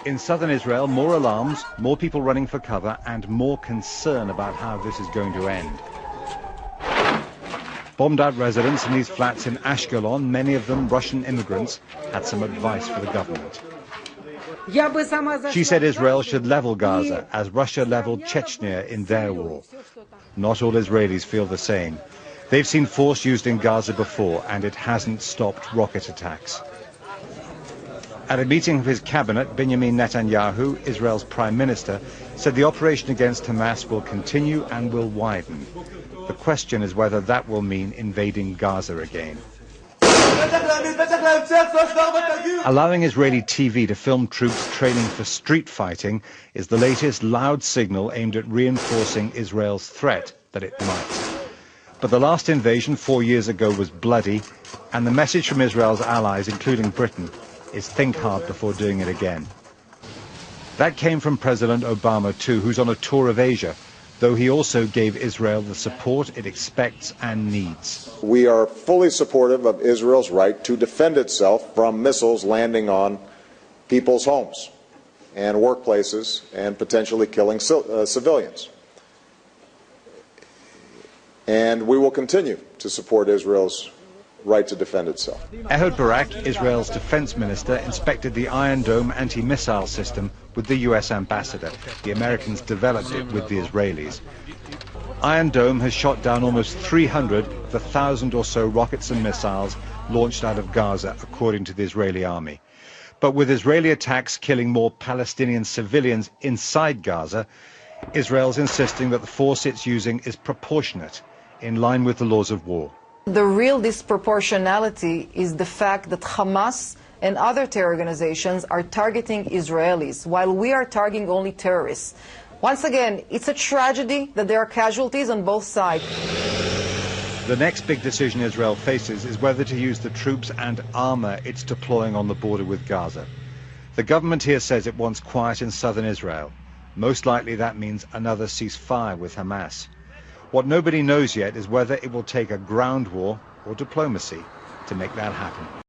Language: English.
In southern Israel, more alarms, more people running for cover, and more concern about how this is going to end. Bombed-out residents in these flats in Ashkelon, many of them Russian immigrants, had some advice for the government. She said Israel should level Gaza, as Russia leveled Chechnya in their war. Not all Israelis feel the same. They've seen force used in Gaza before, and it hasn't stopped rocket attacks. At a meeting of his cabinet, Benjamin Netanyahu, Israel's prime minister, said the operation against Hamas will continue and will widen. The question is whether that will mean invading Gaza again. Allowing Israeli TV to film troops training for street fighting is the latest loud signal aimed at reinforcing Israel's threat that it might. But the last invasion 4 years ago was bloody, and the message from Israel's allies, including Britain, is think hard before doing it again. That came from President Obama too, who's on a tour of Asia, though he also gave Israel the support it expects and needs. We are fully supportive of Israel's right to defend itself from missiles landing on people's homes and workplaces and potentially killing civilians. And we will continue to support Israel's right to defend itself. Ehud Barak, Israel's defense minister, inspected the Iron Dome anti-missile system with the US ambassador. The Americans developed it with the Israelis. Iron Dome has shot down almost 300 of the 1,000 or so rockets and missiles launched out of Gaza, according to the Israeli army. But with Israeli attacks killing more Palestinian civilians inside Gaza, Israel's insisting that the force it's using is proportionate, in line with the laws of war. The real disproportionality is the fact that Hamas and other terror organizations are targeting Israelis, while we are targeting only terrorists. Once again, it's a tragedy that there are casualties on both sides. The next big decision Israel faces is whether to use the troops and armor it's deploying on the border with Gaza. The government here says it wants quiet in southern Israel. Most likely that means another ceasefire with Hamas. What nobody knows yet is whether it will take a ground war or diplomacy to make that happen.